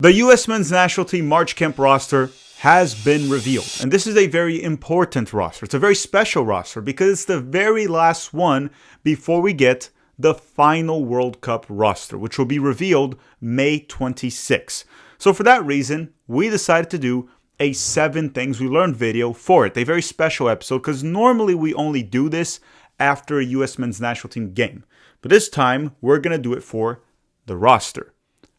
The U.S. Men's National Team March Camp roster has been revealed. And this is a very important roster. It's a very special roster because it's the very last one before we get the final World Cup roster, which will be revealed May 26. So for that reason, we decided to do a 7 Things We Learned video for it. A very special episode because normally we only do this after a U.S. Men's National Team game. But this time, we're going to do it for the roster.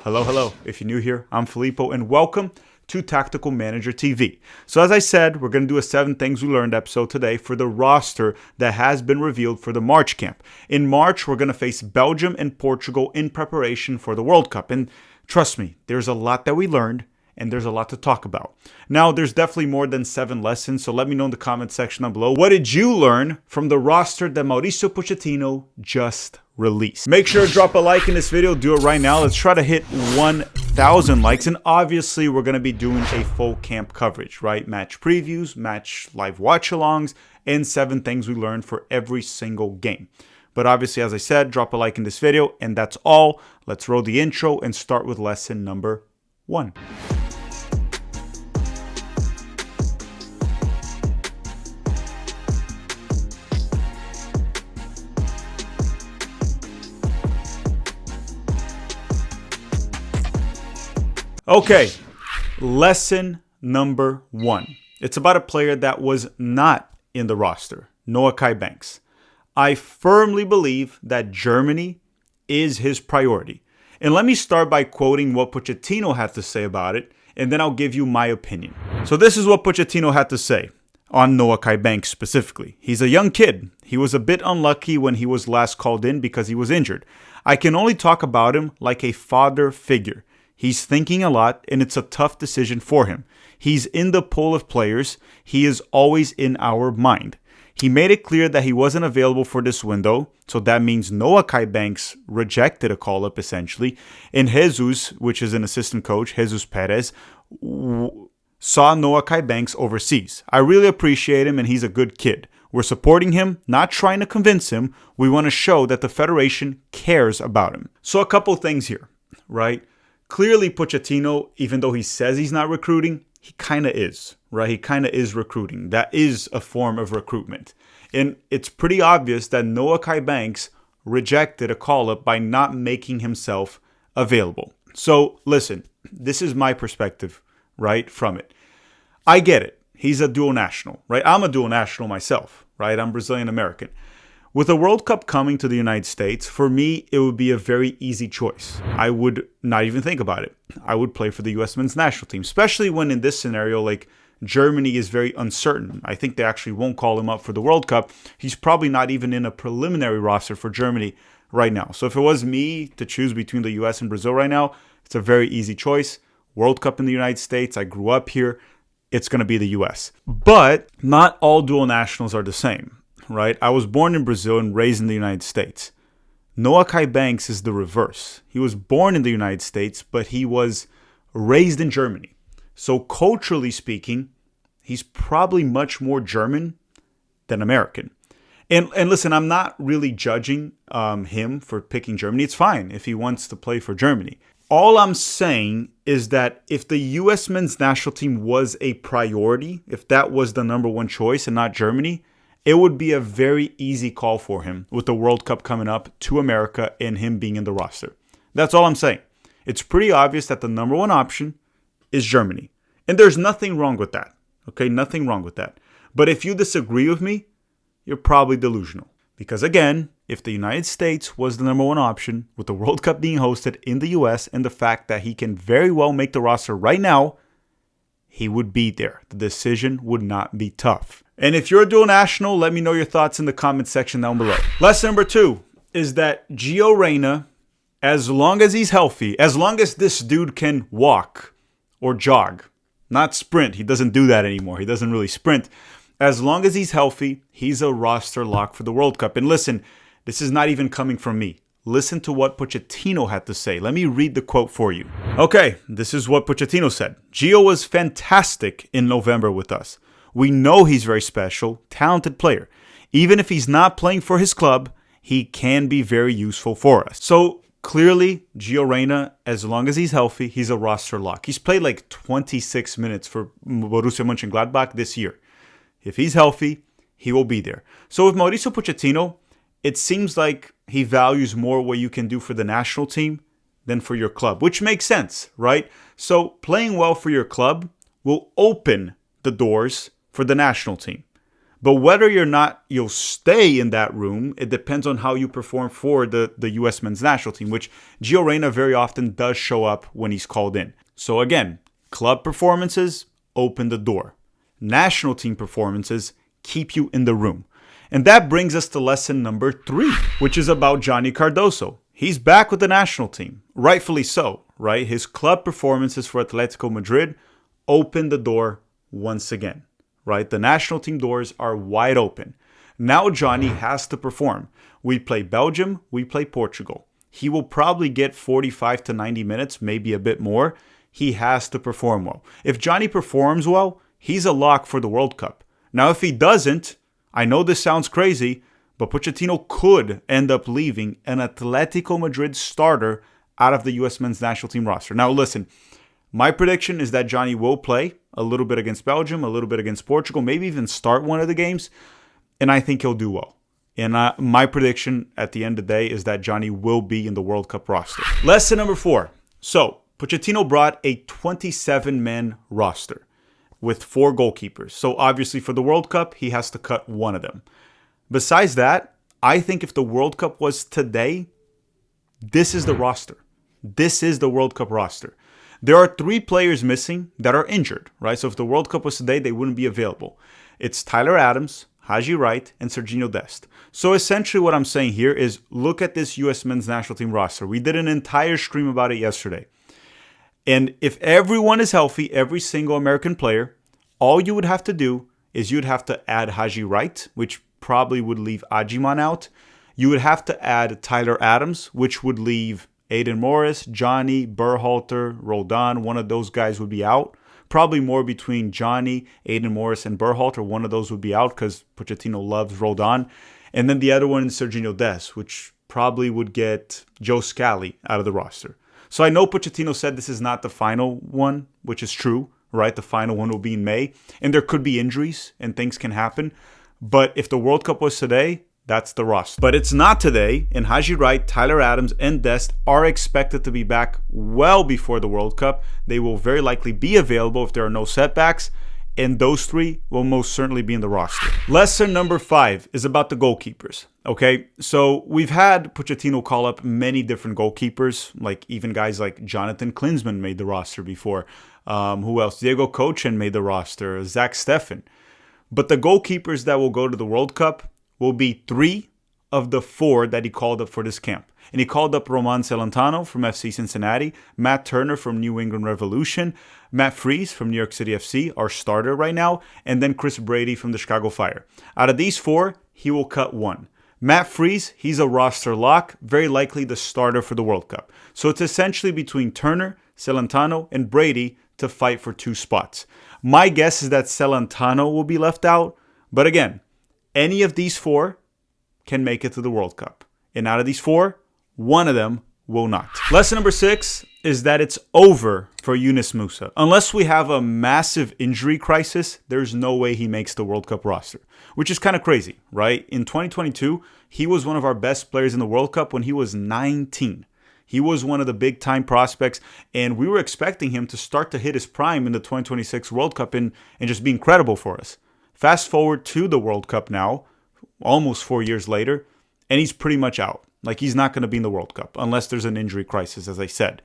Hello. If you're new here, I'm Filippo, and welcome to Tactical Manager TV. So as I said, we're going to do a 7 Things We Learned episode today for the roster that has been revealed for the March camp. In March, we're going to face Belgium and Portugal in preparation for the World Cup. And trust me, there's a lot that we learned, and there's a lot to talk about. Now, there's definitely more than 7 lessons, so let me know in the comment section down below. What did you learn from the roster that Mauricio Pochettino just released? Make sure to drop a like in this video. Do it right now. Let's try to hit 1,000 likes. And obviously, we're going to be doing a full camp coverage, right? Match previews, match live watch-alongs, and 7 things we learned for every single game. But obviously, as I said, drop a like in this video, and that's all. Let's roll the intro and start with lesson number 1. Okay, lesson number 1. It's about a player that was not in the roster, Noahkai Banks. I firmly believe that Germany is his priority. And let me start by quoting what Pochettino had to say about it, and then I'll give you my opinion. So this is what Pochettino had to say on Noahkai Banks specifically. He's a young kid. He was a bit unlucky when he was last called in because he was injured. I can only talk about him like a father figure. He's thinking a lot, and it's a tough decision for him. He's in the pool of players. He is always in our mind. He made it clear that he wasn't available for this window, so that means Noahkai Banks rejected a call-up essentially, and Jesus, which is an assistant coach, Jesus Perez, saw Noahkai Banks overseas. I really appreciate him, and he's a good kid. We're supporting him, not trying to convince him. We want to show that the Federation cares about him. So a couple things here, right? Clearly, Pochettino, even though he says he's not recruiting, he kind of is, right? He kind of is recruiting. That is a form of recruitment. And it's pretty obvious that Noahkai Banks rejected a call-up by not making himself available. So, listen, this is my perspective, right, from it. I get it. He's a dual national, right? I'm a dual national myself, right? I'm Brazilian-American. With the World Cup coming to the United States, for me, it would be a very easy choice. I would not even think about it. I would play for the U.S. Men's National Team, especially when in this scenario, like Germany is very uncertain. I think they actually won't call him up for the World Cup. He's probably not even in a preliminary roster for Germany right now. So if it was me to choose between the U.S. and Brazil right now, it's a very easy choice. World Cup in the United States, I grew up here. It's going to be the U.S. But not all dual nationals are the same. Right? I was born in Brazil and raised in the United States. Noahkai Banks is the reverse. He was born in the United States, but he was raised in Germany. So culturally speaking, he's probably much more German than American. And listen, I'm not really judging him for picking Germany. It's fine if he wants to play for Germany. All I'm saying is that if the U.S. Men's National Team was a priority, if that was the number 1 choice and not Germany, it would be a very easy call for him with the World Cup coming up to America and him being in the roster. That's all I'm saying. It's pretty obvious that the number 1 option is Germany. And there's nothing wrong with that. Okay, nothing wrong with that. But if you disagree with me, you're probably delusional. Because again, if the United States was the number 1 option with the World Cup being hosted in the US and the fact that he can very well make the roster right now, he would be there. The decision would not be tough. And if you're a dual national, let me know your thoughts in the comment section down below. Lesson number 2 is that Gio Reyna, as long as he's healthy, as long as this dude can walk or jog, not sprint, he doesn't do that anymore. He doesn't really sprint. As long as he's healthy, he's a roster lock for the World Cup. And listen, this is not even coming from me. Listen to what Pochettino had to say. Let me read the quote for you. Okay, this is what Pochettino said. Gio was fantastic in November with us. We know he's very special, talented player. Even if he's not playing for his club, he can be very useful for us. So Clearly, Gio Reyna, as long as he's healthy, he's a roster lock. He's played like 26 minutes for Borussia Mönchengladbach this year. If he's healthy, he will be there. So with Mauricio Pochettino, it seems like he values more what you can do for the national team than for your club, which makes sense, right? So playing well for your club will open the doors for the national team. But whether or not you'll stay in that room, it depends on how you perform for the U.S. men's national team, which Gio Reyna very often does show up when he's called in. So again, club performances open the door. National team performances keep you in the room. And that brings us to lesson number 3, which is about Johnny Cardoso. He's back with the national team, rightfully so, right? His club performances for Atletico Madrid opened the door once again. Right? The national team doors are wide open. Now Johnny has to perform. We play Belgium, we play Portugal. He will probably get 45 to 90 minutes, maybe a bit more. He has to perform well. If Johnny performs well, he's a lock for the World Cup. Now, if he doesn't, I know this sounds crazy, but Pochettino could end up leaving an Atletico Madrid starter out of the U.S. men's national team roster. Now, listen, my prediction is that Johnny will play a little bit against Belgium, a little bit against Portugal, maybe even start one of the games, and I think he'll do well. And my prediction at the end of the day is that Johnny will be in the World Cup roster. Lesson number 4. So, Pochettino brought a 27-man roster with 4 goalkeepers. So, obviously, for the World Cup, he has to cut one of them. Besides that, I think if the World Cup was today, this is the roster. This is the World Cup roster. There are 3 players missing that are injured, right? So if the World Cup was today, they wouldn't be available. It's Tyler Adams, Haji Wright, and Serginho Dest. So essentially what I'm saying here is look at this U.S. men's national team roster. We did an entire stream about it yesterday. And if everyone is healthy, every single American player, all you would have to do is you'd have to add Haji Wright, which probably would leave Ajiman out. You would have to add Tyler Adams, which would leave Aiden Morris, Johnny, Berhalter, Roldan, one of those guys would be out. Probably more between Johnny, Aiden Morris, and Berhalter. One of those would be out because Pochettino loves Roldan. And then the other one is Serginho Dest, which probably would get Joe Scally out of the roster. So I know Pochettino said this is not the final one, which is true, right? The final one will be in May. And there could be injuries and things can happen. But if the World Cup was today, that's the roster. But it's not today, and Haji Wright, Tyler Adams, and Dest are expected to be back well before the World Cup. They will very likely be available if there are no setbacks, and those 3 will most certainly be in the roster. Lesson number 5 is about the goalkeepers, okay? So we've had Pochettino call up many different goalkeepers, like even guys like Jonathan Klinsmann made the roster before. Who else? Diego Kochen made the roster, Zach Steffen. But the goalkeepers that will go to the World Cup will be 3 of the 4 that he called up for this camp. And he called up Roman Celentano from FC Cincinnati, Matt Turner from New England Revolution, Matt Freese from New York City FC, our starter right now, and then Chris Brady from the Chicago Fire. Out of these 4, he will cut 1. Matt Freese, he's a roster lock, very likely the starter for the World Cup. So it's essentially between Turner, Celentano, and Brady to fight for 2 spots. My guess is that Celentano will be left out, but again, any of these 4 can make it to the World Cup. And out of these 4, one of them will not. Lesson number 6 is that it's over for Yunus Musa. Unless we have a massive injury crisis, there's no way he makes the World Cup roster, which is kind of crazy, right? In 2022, he was one of our best players in the World Cup when he was 19. He was one of the big-time prospects, and we were expecting him to start to hit his prime in the 2026 World Cup and just be incredible for us. Fast forward to the World Cup now, almost 4 years later, and he's pretty much out. Like, he's not going to be in the World Cup unless there's an injury crisis, as I said.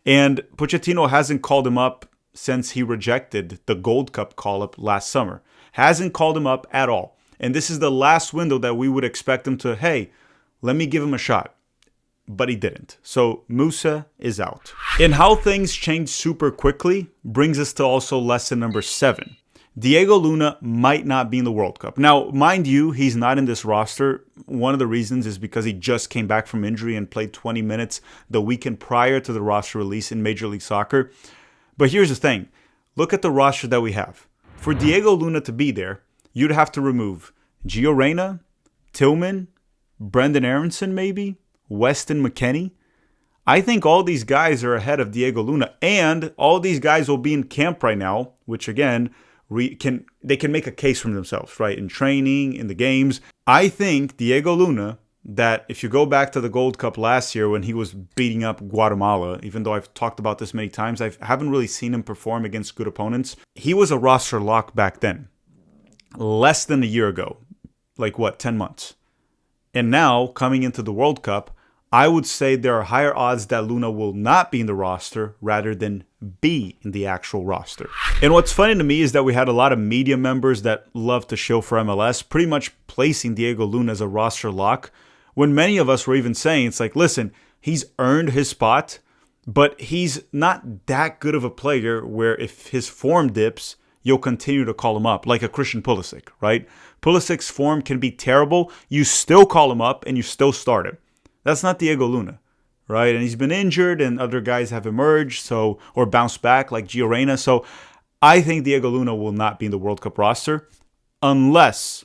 And Pochettino hasn't called him up since he rejected the Gold Cup call-up last summer. Hasn't called him up at all. And this is the last window that we would expect him to, hey, let me give him a shot. But he didn't. So Musa is out. And how things change super quickly brings us to also lesson number 7. Diego Luna might not be in the World Cup. Now, mind you, he's not in this roster. One of the reasons is because he just came back from injury and played 20 minutes the weekend prior to the roster release in Major League Soccer. But here's the thing. Look at the roster that we have. For Diego Luna to be there, you'd have to remove Gio Reyna, Tillman, Brendan Aronson maybe, Weston McKennie. I think all these guys are ahead of Diego Luna, and all these guys will be in camp right now, which again, they can make a case for themselves, right? In training, in the games. I think Diego Luna, that if you go back to the Gold Cup last year when he was beating up Guatemala, even though I've talked about this many times, I haven't really seen him perform against good opponents. He was a roster lock back then, less than a year ago, like what, 10 months. And now, coming into the World Cup, I would say there are higher odds that Luna will not be in the roster rather than be in the actual roster. And what's funny to me is that we had a lot of media members that love to show for MLS, pretty much placing Diego Luna as a roster lock, when many of us were even saying, it's like, listen, he's earned his spot, but he's not that good of a player where if his form dips, you'll continue to call him up, like a Christian Pulisic, right? Pulisic's form can be terrible. You still call him up and you still start him. That's not Diego Luna, right? And he's been injured and other guys have emerged or bounced back like Gio Reyna. So I think Diego Luna will not be in the World Cup roster unless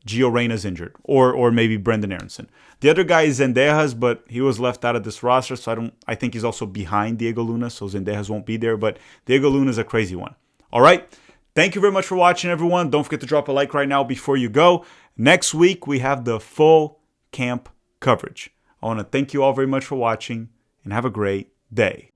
Gio Reyna's injured or maybe Brendan Aronson. The other guy is Zendejas, but he was left out of this roster, so I think he's also behind Diego Luna, so Zendejas won't be there, but Diego Luna is a crazy one. All right? Thank you very much for watching, everyone. Don't forget to drop a like right now before you go. Next week, we have the full camp coverage. I want to thank you all very much for watching and have a great day.